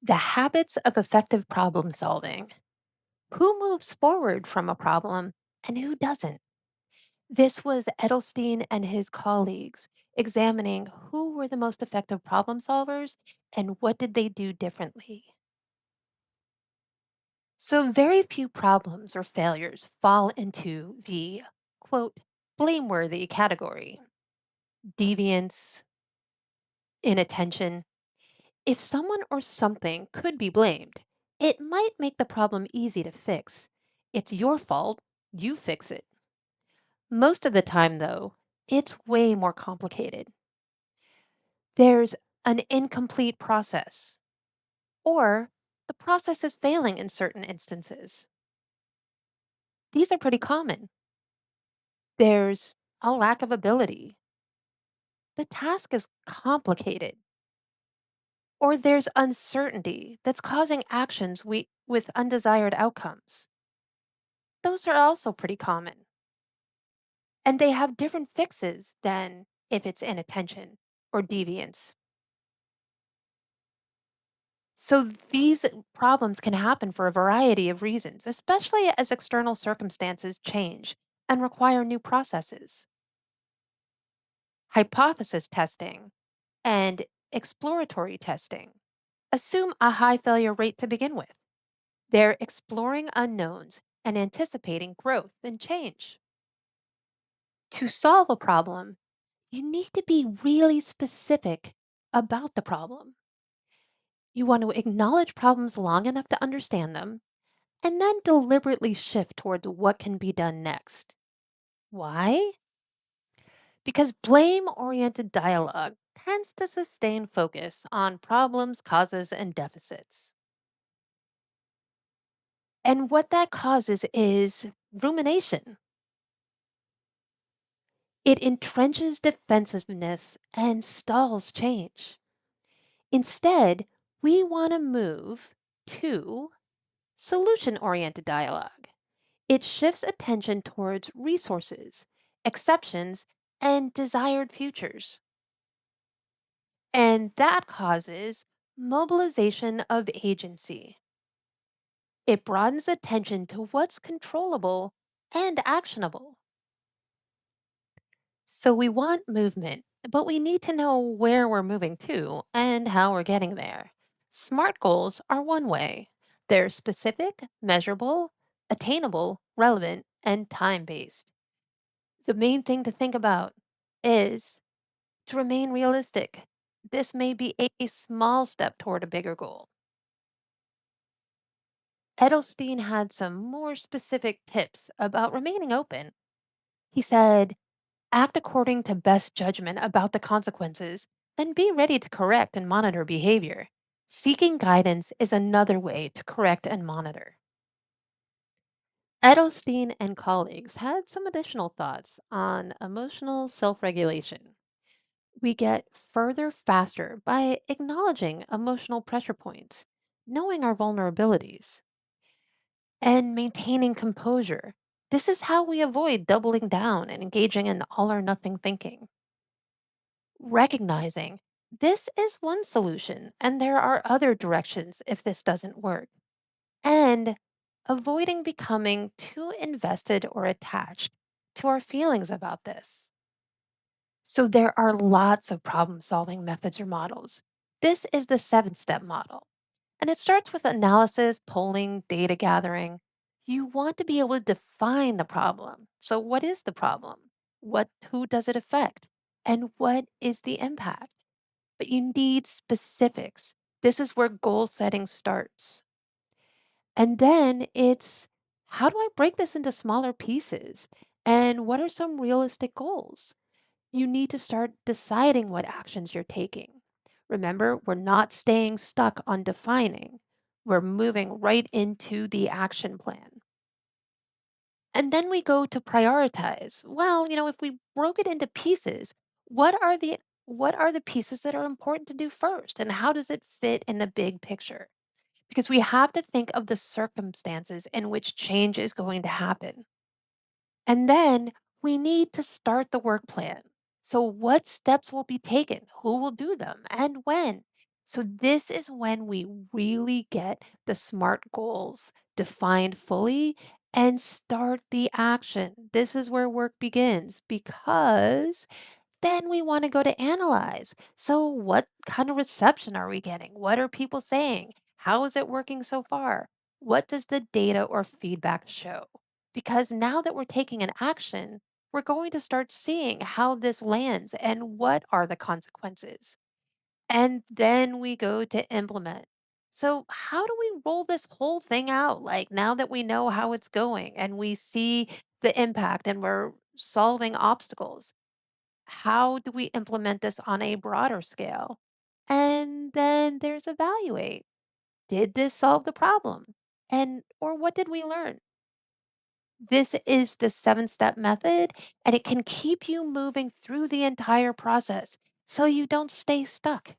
The habits of effective problem solving. Who moves forward from a problem and who doesn't? This was Edelstein and his colleagues examining who were the most effective problem solvers and what did they do differently. So, very few problems or failures fall into the quote, blameworthy category. Deviance, inattention. If someone or something could be blamed, it might make the problem easy to fix. It's your fault, you fix it. Most of the time, though, it's way more complicated. There's an incomplete process, or the process is failing in certain instances. These are pretty common. There's a lack of ability. The task is complicated, or there's uncertainty that's causing actions with undesired outcomes. Those are also pretty common. And they have different fixes than if it's inattention or deviance. So these problems can happen for a variety of reasons, especially as external circumstances change and require new processes. Hypothesis testing and exploratory testing assume a high failure rate to begin with. They're exploring unknowns and anticipating growth and change. To solve a problem, you need to be really specific about the problem. You want to acknowledge problems long enough to understand them and then deliberately shift towards what can be done next. Why? Because blame oriented dialogue tends to sustain focus on problems, causes, and deficits. And what that causes is rumination. It entrenches defensiveness and stalls change. Instead, we want to move to solution oriented dialogue. It shifts attention towards resources, exceptions, and desired futures. And that causes mobilization of agency. It broadens attention to what's controllable and actionable. So we want movement, but we need to know where we're moving to and how we're getting there. SMART goals are one way. They're specific, measurable, attainable, relevant, and time based. The main thing to think about is to remain realistic. This may be a small step toward a bigger goal. Edelstein had some more specific tips about remaining open. He said, act according to best judgment about the consequences, then be ready to correct and monitor behavior. Seeking guidance is another way to correct and monitor. Edelstein and colleagues had some additional thoughts on emotional self regulation. We get further faster by acknowledging emotional pressure points, knowing our vulnerabilities, and maintaining composure. This is how we avoid doubling down and engaging in all or nothing thinking. Recognizing this is one solution and there are other directions if this doesn't work. And avoiding becoming too invested or attached to our feelings about this. So there are lots of problem solving methods or models. This is the 7 step model. And it starts with analysis, polling, data gathering. You want to be able to define the problem. So what is the problem? Who does it affect? And what is the impact? But you need specifics. This is where goal setting starts. And then it's how do I break this into smaller pieces? And what are some realistic goals? You need to start deciding what actions you're taking. Remember, we're not staying stuck on defining, we're moving right into the action plan. And then we go to prioritize. Well, if we broke it into pieces, what are the what are the pieces that are important to do first and how does it fit in the big picture? Because we have to think of the circumstances in which change is going to happen. And then we need to start the work plan. So, what steps will be taken? Who will do them? And when? So, this is when we really get the SMART goals defined fully and start the action. This is where work begins because then we want to go to analyze. So, what kind of reception are we getting? What are people saying? How is it working so far? What does the data or feedback show? Because now that we're taking an action, we're going to start seeing how this lands and what are the consequences. And then we go to implement. So, how do we roll this whole thing out? Like now that we know how it's going and we see the impact and we're solving obstacles, how do we implement this on a broader scale? And then there's evaluate. Did this solve the problem? And or what did we learn? This is the 7-step method and it can keep you moving through the entire process so you don't stay stuck.